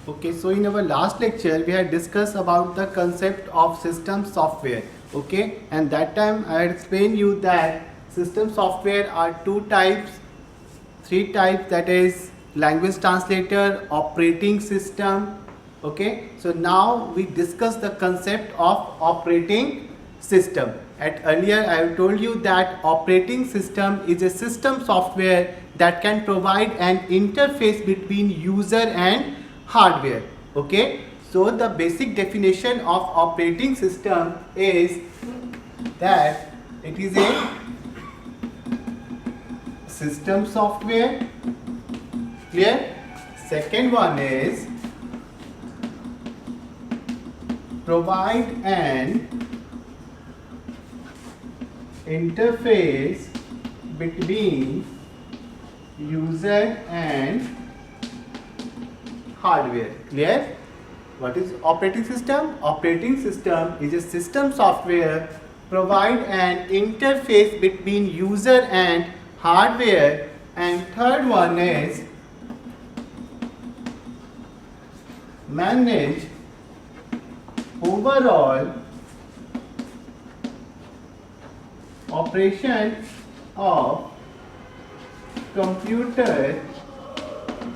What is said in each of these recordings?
Okay, so in our last lecture we had discussed about the concept of system software. Okay, and that time I had explained you that system software are three types, that is language translator, operating system. Okay, so now we discuss the concept of operating system. At earlier I have told you that operating system is a system software that can provide an interface between user and hardware. Okay, so the basic definition of operating system is that it is a system software. Clear? Second one is provide an interface between user and hardware. Clear? What is operating system? Operating system is a system software provide an interface between user and hardware. And third one is manage overall operation of computer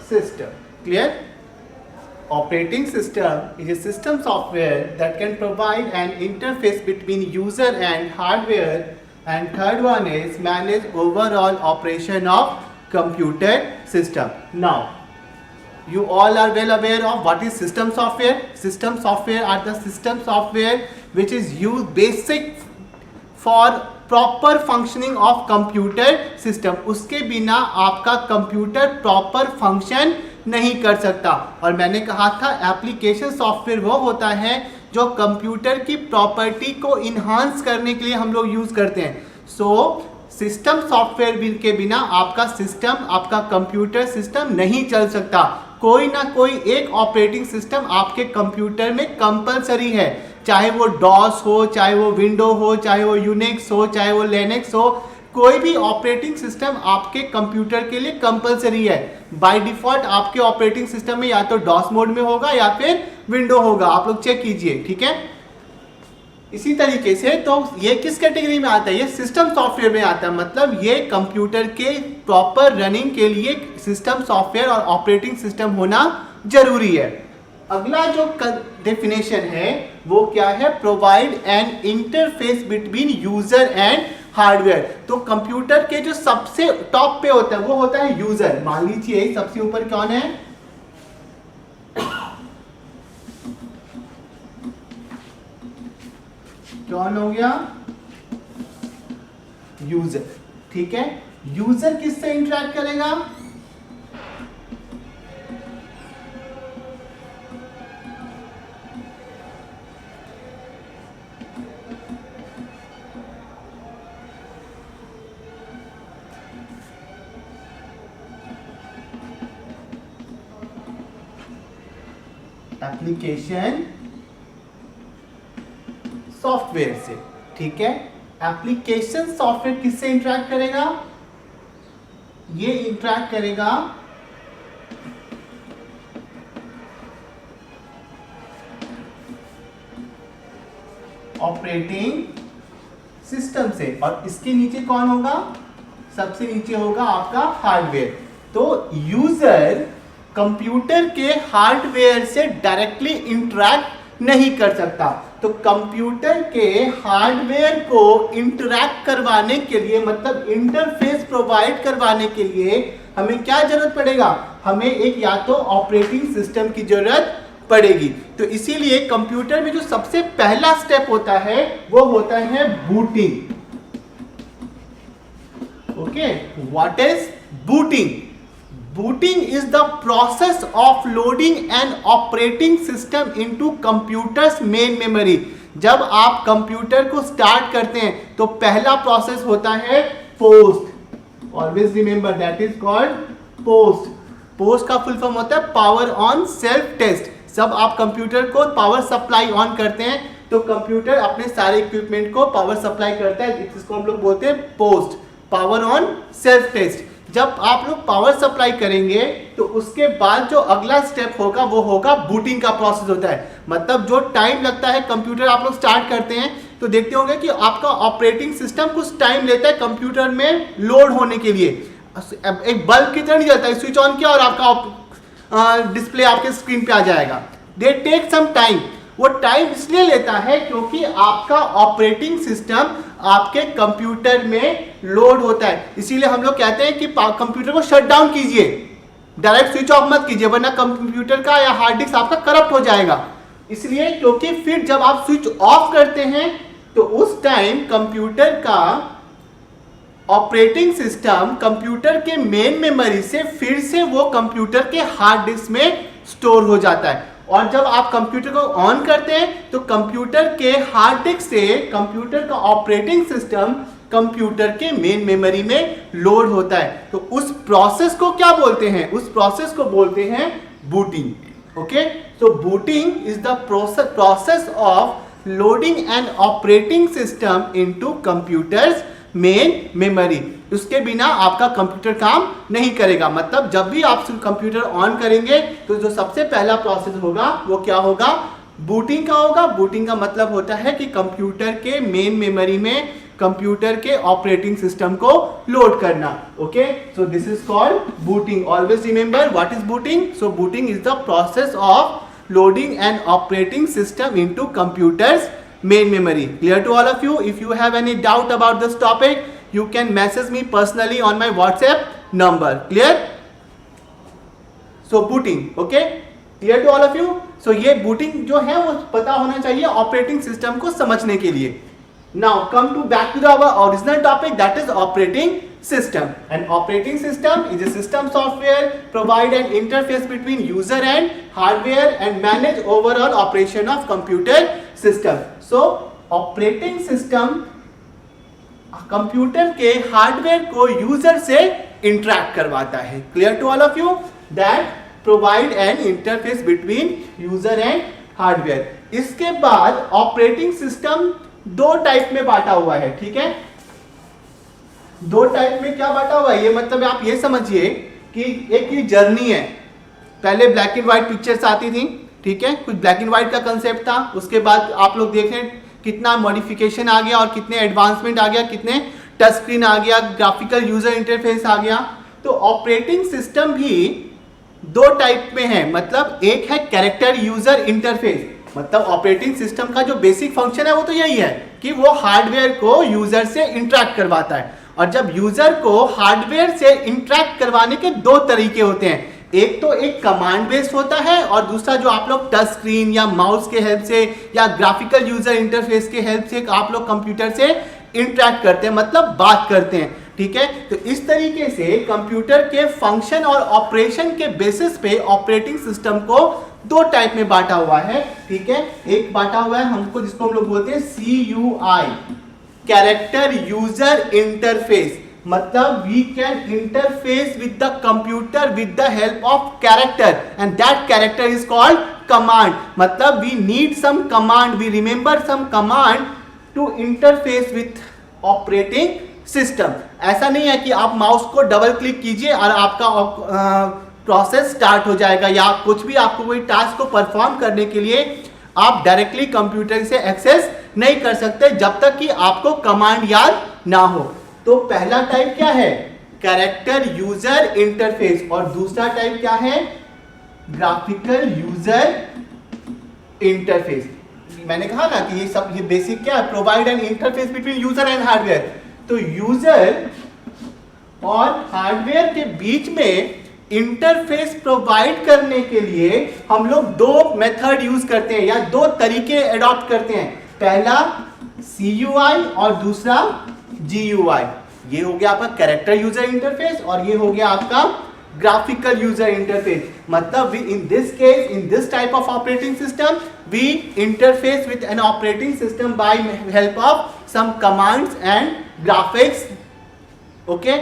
system. Clear? Operating system is a system software that can provide an interface between user and hardware. And third one is manage overall operation of computer system. Now, you all are well aware of what is system software. System software are the system software which is used basic for proper functioning of computer system. उसके बिना आपका computer proper function नहीं कर सकता. और मैंने कहा था एप्लीकेशन सॉफ्टवेयर वो होता है जो कंप्यूटर की प्रॉपर्टी को इन्हांस करने के लिए हम लोग यूज करते हैं. सो सिस्टम सॉफ्टवेयर के बिना आपका सिस्टम, आपका कंप्यूटर सिस्टम नहीं चल सकता. कोई ना कोई एक ऑपरेटिंग सिस्टम आपके कंप्यूटर में कंपलसरी है, चाहे वो डॉस हो, चाहे वो विंडो हो, चाहे वो यूनिक्स हो, चाहे वो लिनक्स हो. कोई भी ऑपरेटिंग सिस्टम आपके कंप्यूटर के लिए कंपलसरी है. बाय डिफॉल्ट आपके ऑपरेटिंग सिस्टम में या तो डॉस मोड में होगा या फिर विंडो होगा. आप लोग चेक कीजिए. ठीक है, इसी तरीके से तो ये किस कैटेगरी में आता है? ये सिस्टम सॉफ्टवेयर में आता है. मतलब ये कंप्यूटर के प्रॉपर रनिंग के लिए सिस्टम सॉफ्टवेयर और ऑपरेटिंग सिस्टम होना जरूरी है. अगला जो डेफिनेशन है वो क्या है? Provide an interface between user and hardware. तो कंप्यूटर के जो सबसे टॉप पे होता है वो होता है यूजर. मान लीजिए सबसे ऊपर कौन है? कौन हो गया? यूजर. ठीक है, यूजर किससे इंटरेक्ट करेगा? एप्लीकेशन सॉफ्टवेयर से. ठीक है, एप्लीकेशन सॉफ्टवेयर किससे इंटरेक्ट करेगा? ये इंटरेक्ट करेगा ऑपरेटिंग सिस्टम से. और इसके नीचे कौन होगा? सबसे नीचे होगा आपका हार्डवेयर. तो यूजर कंप्यूटर के हार्डवेयर से डायरेक्टली इंटरेक्ट नहीं कर सकता. तो कंप्यूटर के हार्डवेयर को इंटरेक्ट करवाने के लिए, मतलब इंटरफेस प्रोवाइड करवाने के लिए हमें क्या जरूरत पड़ेगा? हमें एक या तो ऑपरेटिंग सिस्टम की जरूरत पड़ेगी. तो इसीलिए कंप्यूटर में जो सबसे पहला स्टेप होता है वो होता है booting. Okay, what is booting? Booting is the process of loading an operating system into computer's main memory. जब आप कंप्यूटर को स्टार्ट करते हैं तो पहला प्रोसेस होता है post. Always remember that is called post. Post का फुल फॉर्म होता है पावर ऑन सेल्फ टेस्ट. जब आप कंप्यूटर को पावर सप्लाई ऑन करते हैं तो कंप्यूटर अपने सारे इक्विपमेंट को पावर सप्लाई करता है, जिसको हम लोग बोलते हैं post, power on self test. जब आप लोग पावर सप्लाई करेंगे तो उसके बाद जो अगला स्टेप होगा वो होगा बूटिंग का प्रोसेस होता है। मतलब जो टाइम लगता है, कंप्यूटर आप लोग स्टार्ट करते हैं तो देखते होंगे कि आपका ऑपरेटिंग सिस्टम कुछ टाइम लेता है कंप्यूटर में लोड होने के लिए। एक बल्ब की तरह नहीं जलता है, स्विच ऑन किया और आपका डिस्प्ले आपके स्क्रीन पे आ जाएगा। They take some time. वो टाइम इसलिए लेता है क्योंकि आपका ऑपरेटिंग सिस्टम आपके कंप्यूटर में लोड होता है। इसीलिए हम लोग कहते हैं कि कंप्यूटर को शट डाउन कीजिए, डायरेक्ट स्विच ऑफ मत कीजिए, वरना कंप्यूटर का या हार्ड डिस्क आपका करप्ट हो जाएगा। इसलिए क्योंकि फिर जब आप स्विच ऑफ करते हैं तो उस टाइम कंप्यूटर का ऑपरेटिंग सिस्टम कंप्यूटर के मेन मेमोरी से फिर से वो कंप्यूटर के हार्ड डिस्क में स्टोर हो जाता है। और जब आप कंप्यूटर को ऑन करते हैं तो कंप्यूटर के हार्ड डिस्क से कंप्यूटर का ऑपरेटिंग सिस्टम कंप्यूटर के मेन मेमोरी में लोड होता है। तो उस प्रोसेस को क्या बोलते हैं? उस प्रोसेस को बोलते हैं booting. Okay, so booting is the process of loading an operating system into computers main memory. उसके बिना आपका कंप्यूटर काम नहीं करेगा। मतलब जब भी आप कंप्यूटर ऑन करेंगे तो जो सबसे पहला प्रोसेस होगा वो क्या होगा? बूटिंग का होगा। बूटिंग का मतलब होता है कि कंप्यूटर के मेन मेमोरी में कंप्यूटर के ऑपरेटिंग सिस्टम को लोड करना। Okay, so this is called booting. Always remember what is booting. So booting is the process of loading an operating system into computers main memory. Clear to all of you? If you have any doubt about this topic, you can message me personally on my WhatsApp number. Clear? So booting, okay? Clear to all of you? So ये booting जो है वो पता होना चाहिए operating system को समझने के लिए। Now come to back to our original topic, that is operating system. An operating system is a system software provide an interface between user and hardware and manage overall operation of computer system. So operating system computer के hardware को user से interact करवाता है। Clear to all of you? That provide an interface between user and hardware. इसके बाद operating system दो type में बांटा हुआ है। ठीक है, दो टाइप में क्या बांटा हुआ है? ये मतलब आप ये समझिए कि एक ये जर्नी है। पहले ब्लैक एंड व्हाइट पिक्चर्स आती थी, ठीक है, कुछ ब्लैक एंड व्हाइट का कंसेप्ट था। उसके बाद आप लोग देखें कितना मॉडिफिकेशन आ गया और कितने एडवांसमेंट आ गया, कितने टच स्क्रीन आ गया, ग्राफिकल यूजर इंटरफेस आ गया। तो ऑपरेटिंग सिस्टम भी दो टाइप में है। मतलब एक है कैरेक्टर यूजर इंटरफेस। मतलब ऑपरेटिंग सिस्टम का जो बेसिक फंक्शन है वो तो यही है कि वो हार्डवेयर को यूजर से इंटरैक्ट करवाता है। और जब यूजर को हार्डवेयर से इंटरैक्ट करवाने के दो तरीके होते हैं। एक तो एक कमांड बेस्ड होता है और दूसरा जो आप लोग टच स्क्रीन या माउस के हेल्प से या ग्राफिकल यूजर इंटरफेस के हेल्प से आप लोग कंप्यूटर से इंटरैक्ट करते हैं, मतलब बात करते हैं। ठीक है, तो इस तरीके से कंप्यूटर के फंक्शन और ऑपरेशन के बेसिस पे ऑपरेटिंग सिस्टम को दो टाइप में बांटा हुआ है। ठीक है, एक बांटा हुआ है हमको जिसको हम लोग बोलते हैं CUI, कैरेक्टर यूजर इंटरफेस। मतलब we can interface with the computer with the help of character and that character is called command. मतलब we need some command, we remember some command to interface with operating system. ऐसा नहीं है कि आप mouse को double click कीजिए और आपका प्रोसेस स्टार्ट हो जाएगा, या कुछ भी आपको कोई टास्क को परफॉर्म करने के लिए आप डायरेक्टली कंप्यूटर से एक्सेस नहीं कर सकते जब तक कि आपको कमांड याद ना हो। तो पहला टाइप क्या है? Character user interface. और दूसरा टाइप क्या है? Graphical user interface. मैंने कहा ना कि ये बेसिक क्या है? Provide an interface between user and hardware. तो यूजर और हार्डवेयर के बीच में इंटरफेस प्रोवाइड करने के लिए हम लोग दो मेथड यूज करते हैं या दो तरीके एडॉप्ट करते हैं। पहला CUI और दूसरा GUI। ये हो गया आपका कैरेक्टर यूजर इंटरफेस और ये हो गया आपका ग्राफिकल यूजर इंटरफेस। मतलब in this type of operating system we interface with an operating system by help of some commands and graphics. Okay,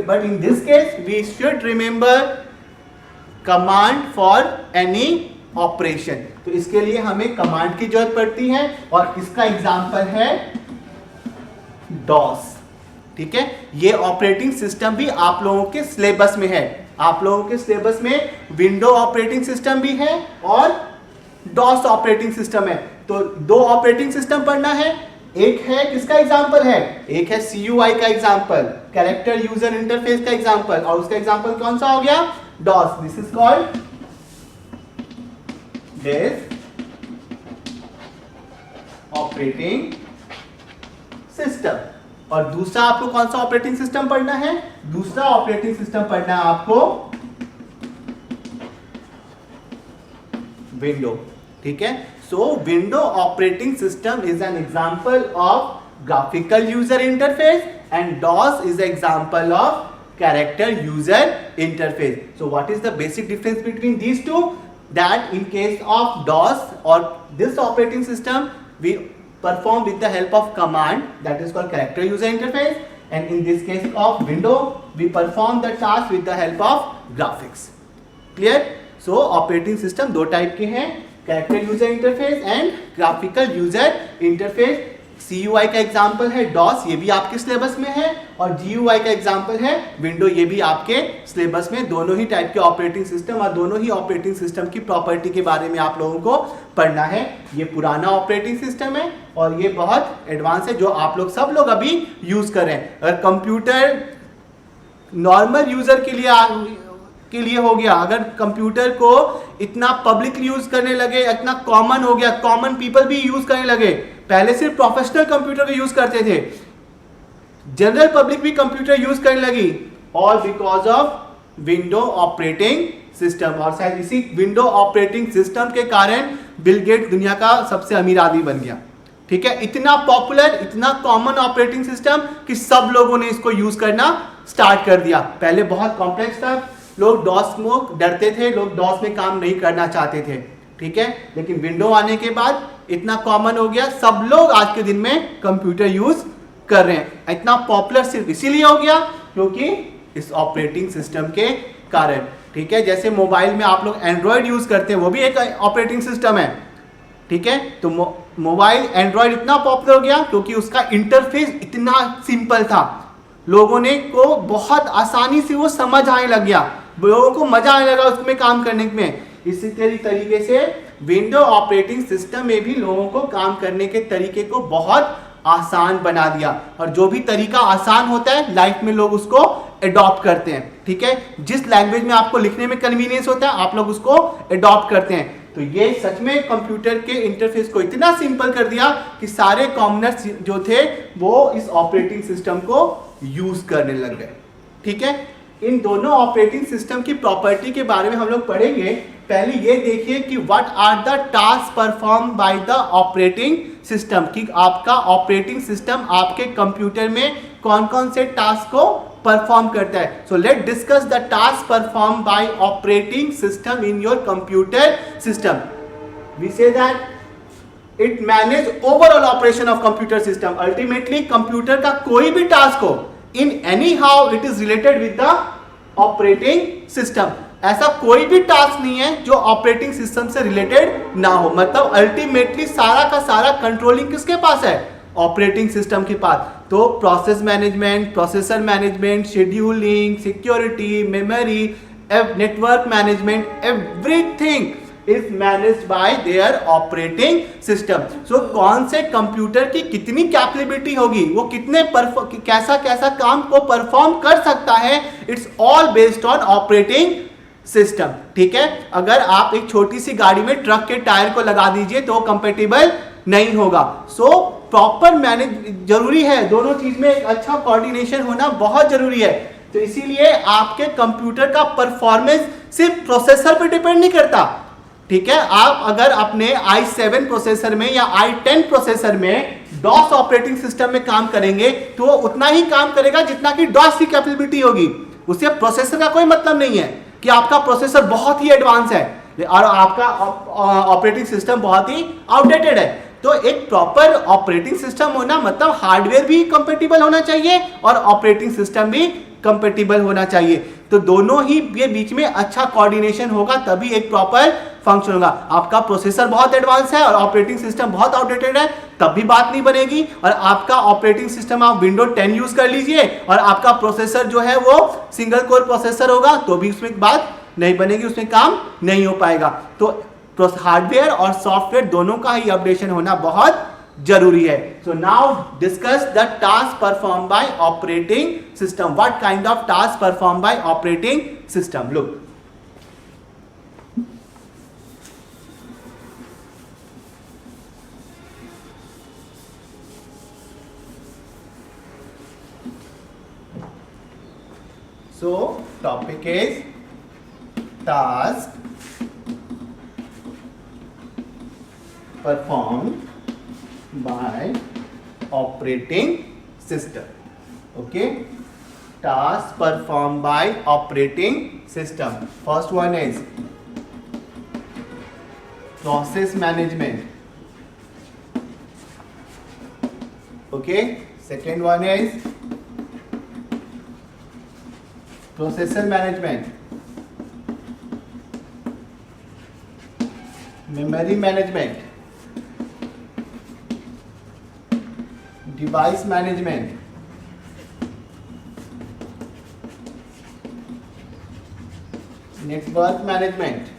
but in this case we should remember command for any operation. तो इसके लिए हमें command की जरूरत पड़ती है और इसका एग्जांपल है DOS। ठीक है, ये ऑपरेटिंग सिस्टम भी आप लोगों के सिलेबस में है। आप लोगों के सिलेबस में विंडो ऑपरेटिंग सिस्टम भी है और डॉस ऑपरेटिंग सिस्टम है। तो दो ऑपरेटिंग सिस्टम पढ़ना है। एक है किसका एग्जांपल है, एक है CUI का एग्जांपल, कैरेक्टर यूजर इंटरफेस का एग्जांपल, और उसका एग्जांपल कौन सा हो गया, DOS. This is called DES operating system. और दूसरा आपको कौन सा ऑपरेटिंग सिस्टम पढ़ना है, दूसरा ऑपरेटिंग सिस्टम पढ़ना है आपको विंडो। ठीक है, so window operating system is an example of graphical user interface and DOS is example of character user interface. So what is the basic difference between these two? That in case of DOS or this operating system, we perform with the help of command, that is called character user interface, and in this case of window, we perform the task with the help of graphics. Clear? So operating system दो type के हैं, character user interface and graphical user interface. CUI का example है DOS, ये भी आपके syllabus में है, और GUI का एग्जाम्पल है विंडो, ये भी आपके सिलेबस में। दोनों ही टाइप के ऑपरेटिंग सिस्टम और दोनों ही ऑपरेटिंग सिस्टम की प्रॉपर्टी के बारे में आप लोगों को पढ़ना है। ये पुराना ऑपरेटिंग सिस्टम है और ये बहुत एडवांस है, जो आप लोग सब लोग अभी यूज कर रहे हैं। अगर कंप्यूटर नॉर्मल यूजर के लिए हो गया, अगर कंप्यूटर को इतना पब्लिक यूज करने लगे, इतना कॉमन हो गया, कॉमन पीपल भी यूज करने लगे। पहले सिर्फ प्रोफेशनल कंप्यूटर को यूज करते थे, जनरल पब्लिक भी कंप्यूटर यूज करने लगी, all because of window operating system. और शायद इसी विंडो ऑपरेटिंग सिस्टम के कारण बिल गेट दुनिया का सबसे अमीर आदमी बन गया। ठीक है, इतना पॉपुलर, इतना कॉमन ऑपरेटिंग सिस्टम कि सब लोगों ने इसको यूज करना स्टार्ट कर दिया। पहले बहुत कॉम्प्लेक्स था, लोग डॉस में डरते थे, लोग डॉस में काम नहीं करना चाहते थे। ठीक है, लेकिन विंडो आने के बाद इतना कॉमन हो गया, सब लोग आज के दिन में कंप्यूटर यूज कर रहे हैं। इतना पॉपुलर सिर्फ इसीलिए हो गया क्योंकि इस ऑपरेटिंग सिस्टम के कारण। ठीक है, जैसे मोबाइल में आप लोग एंड्रॉयड यूज करते हैं, वो भी एक ऑपरेटिंग सिस्टम है। ठीक है, तो मोबाइल एंड्रॉयड इतना पॉपुलर हो गया क्योंकि उसका इंटरफेस इतना सिंपल था, लोगों ने को बहुत आसानी से वो समझ आने लग गया, लोगों को मजा आने लगा उसमें काम करने में। इसी तरीके से विंडो ऑपरेटिंग सिस्टम में भी लोगों को काम करने के तरीके को बहुत आसान बना दिया, और जो भी तरीका आसान होता है लाइफ में लोग उसको अडॉप्ट करते हैं। ठीक है, जिस लैंग्वेज में आपको लिखने में कन्वीनियंस होता है आप लोग उसको अडॉप्ट करते हैं। तो ये सच में कंप्यूटर के इंटरफेस को इतना सिंपल कर दिया कि सारे कॉमनर्स जो थे वो इस ऑपरेटिंग सिस्टम को यूज करने लग गए। ठीक है, इन दोनों ऑपरेटिंग सिस्टम की प्रॉपर्टी के बारे में हम लोग पढ़ेंगे। पहले ये देखिए कि what are the task perform by the operating system, कि आपका ऑपरेटिंग सिस्टम आपके कंप्यूटर में कौन कौन से टास्क को परफॉर्म करता है। So let discuss the task perform by operating system in your computer system. We say that it manage overall operation of computer system. Ultimately computer का कोई भी टास्क हो, in any how it is related with the operating system. ऐसा कोई भी task नहीं है जो ऑपरेटिंग सिस्टम से रिलेटेड ना हो। मतलब अल्टीमेटली सारा का सारा कंट्रोलिंग किसके पास है, ऑपरेटिंग सिस्टम के पास। तो process management, processor management, scheduling, security, memory, network management, everything is managed by their operating system. So कौन से कंप्यूटर की कितनी कैपेबिलिटी होगी, वो कितने कैसा काम को परफॉर्म कर सकता है, it's all based on operating system. ठीक है, अगर आप एक छोटी सी गाड़ी में ट्रक के टायर को लगा दीजिए तो कंपेटेबल नहीं होगा। सो प्रॉपर मैनेज जरूरी है, दोनों चीज में एक अच्छा कोऑर्डिनेशन होना बहुत जरूरी है। तो इसीलिए आपके कंप्यूटर का परफॉर्मेंस सिर्फ प्रोसेसर पर डिपेंड नहीं करता। ठीक है, आप अगर अपने i7 प्रोसेसर में या i10 प्रोसेसर में DOS ऑपरेटिंग सिस्टम में काम करेंगे तो वो उतना ही काम करेगा जितना कि DOS की कैपेबिलिटी होगी। उससे प्रोसेसर का कोई मतलब नहीं है कि आपका प्रोसेसर बहुत ही एडवांस है और आपका ऑपरेटिंग सिस्टम बहुत ही आउटडेटेड है। तो एक प्रॉपर ऑपरेटिंग सिस्टम होना मतलब हार्डवेयर भी कंपेटिबल होना चाहिए और ऑपरेटिंग सिस्टम भी कंपेटिबल होना चाहिए। तो दोनों ही ये बीच में अच्छा कोऑर्डिनेशन होगा तभी एक प्रॉपर फंक्शन होगा। आपका प्रोसेसर बहुत एडवांस है और ऑपरेटिंग सिस्टम बहुत आउटडेटेड है, तब भी बात नहीं बनेगी। और आपका ऑपरेटिंग सिस्टम आप विंडो 10 यूज कर लीजिए और आपका प्रोसेसर जो है वो सिंगल कोर प्रोसेसर होगा, तो भी उसमें बात नहीं बनेगी, उसमें काम नहीं हो पाएगा। तो हार्डवेयर और सॉफ्टवेयर दोनों का ही अपडेशन होना बहुत जरूरी है। So now discuss the task perform by operating system. What kind of task perform by operating system? Look, so topic is task performed by operating system. Okay, task performed by operating system. First one is process management. Okay, second one is processor management, memory management, device management, network management,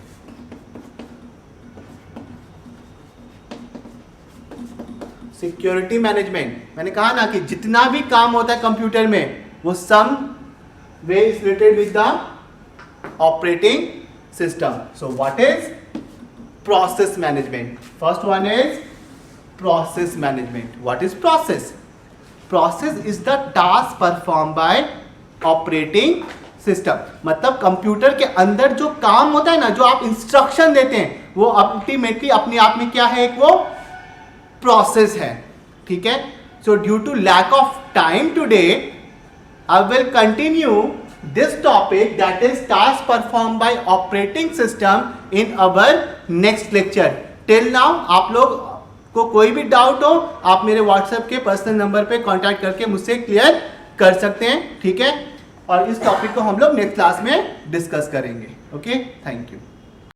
security management. मैंने कहा ना कि जितना भी काम होता है computer में वो some way is related with the operating system. So what is process management? First one is process management. What is process? Process is the task perform by operating system. मतलब कंप्यूटर के अंदर जो काम होता है ना, जो आप इंस्ट्रक्शन देते हैं, वो अल्टीमेटली अपने आप में क्या है? एक वो प्रोसेस है। ठीक है। So due to lack of time today I will continue this topic, that is task perform by operating system in our next lecture. Till now आप लोग को कोई भी डाउट हो आप मेरे व्हाट्सएप के पर्सनल नंबर पे कांटेक्ट करके मुझसे क्लियर कर सकते हैं। ठीक है। और इस टॉपिक को हम लोग नेक्स्ट क्लास में डिस्कस करेंगे। Okay, thank you.